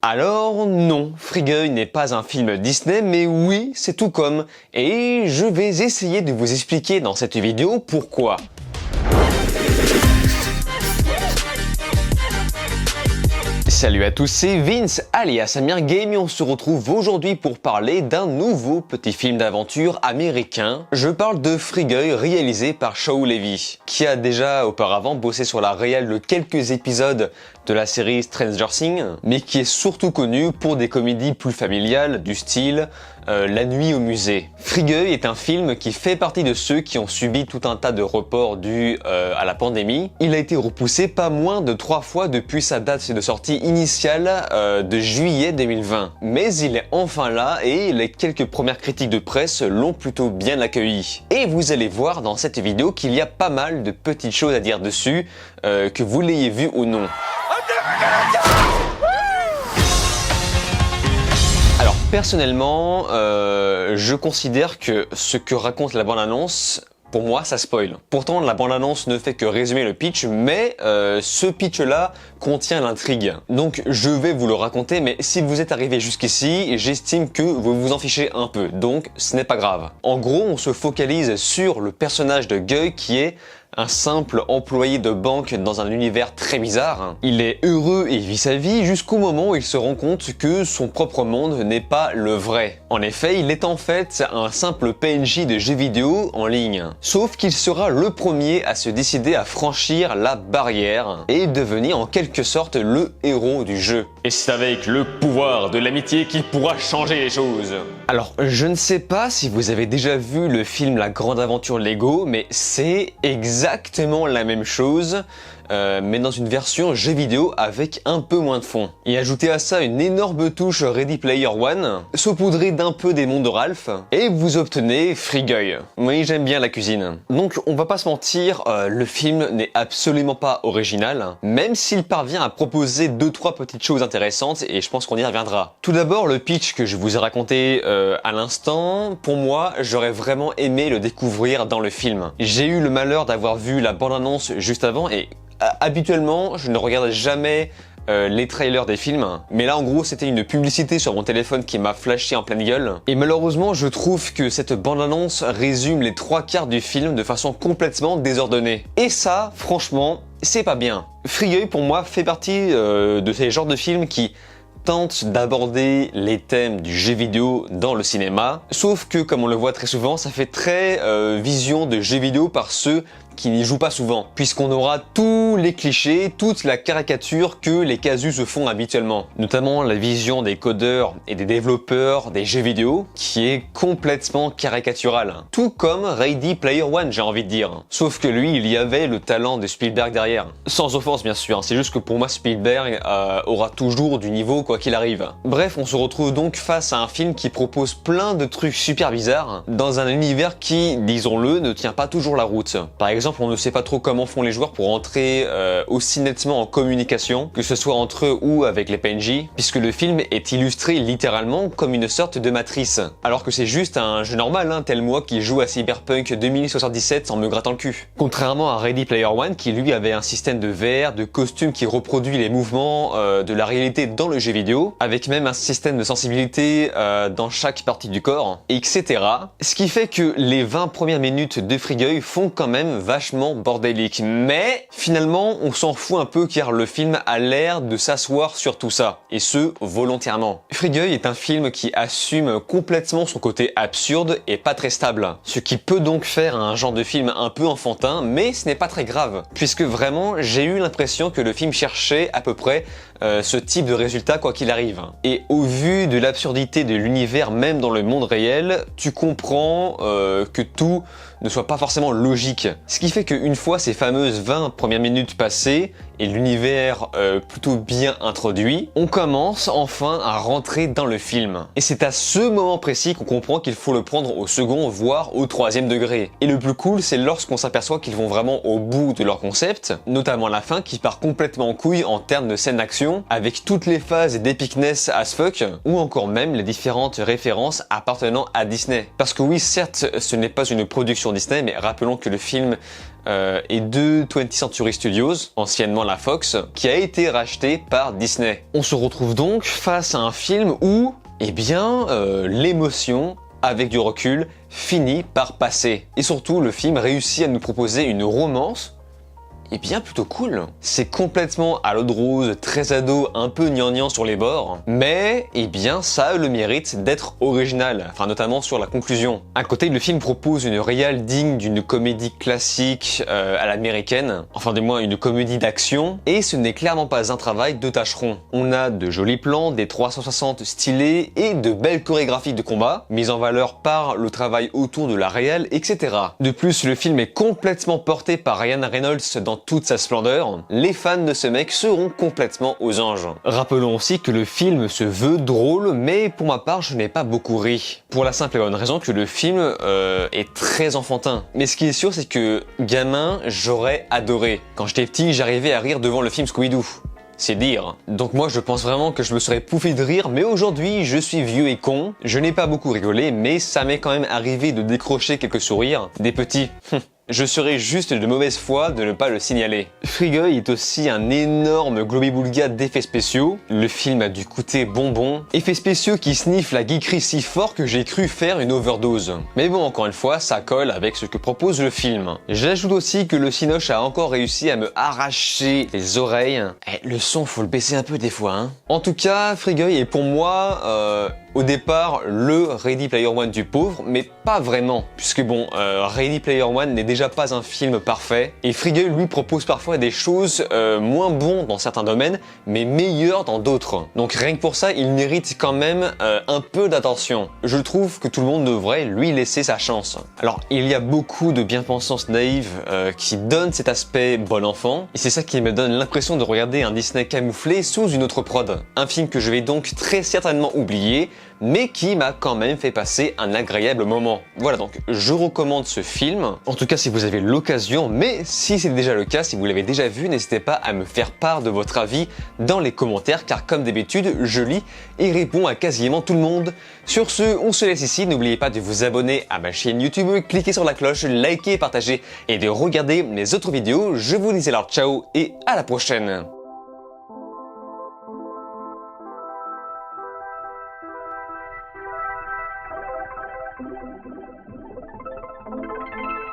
Alors non, Frigueuil n'est pas un film Disney, mais oui, c'est tout comme. Et je vais essayer de vous expliquer dans cette vidéo pourquoi. Salut à tous, c'est Vince alias Amir Game et on se retrouve aujourd'hui pour parler d'un nouveau petit film d'aventure américain. Je parle de Frigueuil réalisé par Shawn Levy, qui a déjà auparavant bossé sur la réal de quelques épisodes de la série Stranger Things, mais qui est surtout connu pour des comédies plus familiales du style La nuit au musée. Frigueuil est un film qui fait partie de ceux qui ont subi tout un tas de reports dus à la pandémie. Il a été repoussé pas moins de 3 fois depuis sa date de sortie initiale de juillet 2020. Mais il est enfin là et les quelques premières critiques de presse l'ont plutôt bien accueilli. Et vous allez voir dans cette vidéo qu'il y a pas mal de petites choses à dire dessus, que vous l'ayez vu ou non. Alors personnellement, je considère que ce que raconte la bande-annonce, pour moi, ça spoil. Pourtant, la bande-annonce ne fait que résumer le pitch, mais ce pitch-là contient l'intrigue. Donc, je vais vous le raconter, mais si vous êtes arrivé jusqu'ici, j'estime que vous vous en fichez un peu, donc ce n'est pas grave. En gros, on se focalise sur le personnage de Guy qui est un simple employé de banque dans un univers très bizarre. Il est heureux et vit sa vie jusqu'au moment où il se rend compte que son propre monde n'est pas le vrai. En effet, il est en fait un simple PNJ de jeux vidéo en ligne. Sauf qu'il sera le premier à se décider à franchir la barrière et devenir en quelque sorte le héros du jeu. Et c'est avec le pouvoir de l'amitié qu'il pourra changer les choses. Alors, je ne sais pas si vous avez déjà vu le film La Grande Aventure Lego, mais c'est exactement la même chose, mais dans une version jeu vidéo avec un peu moins de fond. Et ajoutez à ça une énorme touche Ready Player One, saupoudrée d'un peu des mondes de Ralph, et vous obtenez Frigueuil. Oui, j'aime bien la cuisine. Donc on va pas se mentir, le film n'est absolument pas original, même s'il parvient à proposer 2-3 petites choses intéressantes, et je pense qu'on y reviendra. Tout d'abord, le pitch que je vous ai raconté à l'instant, pour moi, j'aurais vraiment aimé le découvrir dans le film. J'ai eu le malheur d'avoir vu la bande-annonce juste avant, et habituellement, je ne regarde jamais les trailers des films, mais là en gros c'était une publicité sur mon téléphone qui m'a flashé en pleine gueule, et malheureusement je trouve que cette bande-annonce résume les 3/4 du film de façon complètement désordonnée. Et ça, franchement, c'est pas bien. Frigueuil pour moi fait partie de ces genres de films qui tente d'aborder les thèmes du jeu vidéo dans le cinéma, sauf que comme on le voit très souvent, ça fait très vision de jeu vidéo par ceux qui n'y jouent pas souvent, puisqu'on aura tous les clichés, toute la caricature que les casus se font habituellement, notamment la vision des codeurs et des développeurs des jeux vidéo, qui est complètement caricaturale. Tout comme Ready Player One, j'ai envie de dire. Sauf que lui, il y avait le talent de Spielberg derrière. Sans offense bien sûr, c'est juste que pour moi Spielberg aura toujours du niveau quoi qu'il arrive. Bref, on se retrouve donc face à un film qui propose plein de trucs super bizarres, dans un univers qui, disons-le, ne tient pas toujours la route. Par exemple, on ne sait pas trop comment font les joueurs pour entrer aussi nettement en communication, que ce soit entre eux ou avec les PNJ, puisque le film est illustré littéralement comme une sorte de matrice, alors que c'est juste un jeu normal, tel moi qui joue à Cyberpunk 2077 en me grattant le cul. Contrairement à Ready Player One, qui lui avait un système de VR, de costume qui reproduit les mouvements de la réalité dans le jeu vidéo, avec même un système de sensibilité dans chaque partie du corps, etc. Ce qui fait que les 20 premières minutes de Frigueuil font quand même vachement bordélique, mais finalement on s'en fout un peu car le film a l'air de s'asseoir sur tout ça, et ce volontairement. Frigueuil est un film qui assume complètement son côté absurde et pas très stable, ce qui peut donc faire un genre de film un peu enfantin, mais ce n'est pas très grave, puisque vraiment j'ai eu l'impression que le film cherchait à peu près ce type de résultat quoi qu'il arrive. Et au vu de l'absurdité de l'univers même dans le monde réel, tu comprends que tout ne soit pas forcément logique. Ce qui fait qu'une fois ces fameuses 20 premières minutes passées et l'univers plutôt bien introduit, on commence enfin à rentrer dans le film. Et c'est à ce moment précis qu'on comprend qu'il faut le prendre au second voire au 3e degré. Et le plus cool, c'est lorsqu'on s'aperçoit qu'ils vont vraiment au bout de leur concept, notamment la fin qui part complètement en couille en termes de scène d'action conclusion, avec toutes les phases d'epicness as fuck, ou encore même les différentes références appartenant à Disney. Parce que oui, certes, ce n'est pas une production Disney, mais rappelons que le film est de 20th Century Studios, anciennement la Fox, qui a été racheté par Disney. On se retrouve donc face à un film où, eh bien, l'émotion, avec du recul, finit par passer. Et surtout, le film réussit à nous proposer une romance bien plutôt cool. C'est complètement à l'eau de rose, très ado, un peu gnangnan sur les bords, mais bien ça a le mérite d'être original, enfin notamment sur la conclusion. À côté, le film propose une réale digne d'une comédie classique à l'américaine, enfin du moins une comédie d'action, et ce n'est clairement pas un travail de tâcheron. On a de jolis plans, des 360 stylés et de belles chorégraphies de combat, mises en valeur par le travail autour de la réal, etc. De plus, le film est complètement porté par Ryan Reynolds dans toute sa splendeur. Les fans de ce mec seront complètement aux anges. Rappelons aussi que le film se veut drôle, mais pour ma part, je n'ai pas beaucoup ri. Pour la simple et bonne raison que le film est très enfantin. Mais ce qui est sûr, c'est que gamin, j'aurais adoré. Quand j'étais petit, j'arrivais à rire devant le film Scooby-Doo. C'est dire. Donc moi je pense vraiment que je me serais pouffé de rire, mais aujourd'hui je suis vieux et con. Je n'ai pas beaucoup rigolé, mais ça m'est quand même arrivé de décrocher quelques sourires. Des petits je serais juste de mauvaise foi de ne pas le signaler. Frigueuil est aussi un énorme globiboulga d'effets spéciaux. Le film a dû coûter bonbon. Effets spéciaux qui sniffent la geekerie si fort que j'ai cru faire une overdose. Mais bon, encore une fois, ça colle avec ce que propose le film. J'ajoute aussi que le cinoche a encore réussi à me arracher les oreilles. Le son, faut le baisser un peu des fois, hein. En tout cas, Frigueuil est pour moi... au départ, le Ready Player One du pauvre, mais pas vraiment. Puisque bon, Ready Player One n'est déjà pas un film parfait, et Frigueuil lui propose parfois des choses moins bonnes dans certains domaines, mais meilleures dans d'autres. Donc rien que pour ça, il mérite quand même un peu d'attention. Je trouve que tout le monde devrait lui laisser sa chance. Alors, il y a beaucoup de bien-pensance naïve qui donnent cet aspect bon enfant, et c'est ça qui me donne l'impression de regarder un Disney camouflé sous une autre prod. Un film que je vais donc très certainement oublier, mais qui m'a quand même fait passer un agréable moment. Voilà, donc je recommande ce film, en tout cas si vous avez l'occasion, mais si c'est déjà le cas, si vous l'avez déjà vu, n'hésitez pas à me faire part de votre avis dans les commentaires, car comme d'habitude, je lis et réponds à quasiment tout le monde. Sur ce, on se laisse ici, n'oubliez pas de vous abonner à ma chaîne YouTube, cliquez sur la cloche, likez, partagez et de regarder mes autres vidéos. Je vous dis alors ciao et à la prochaine.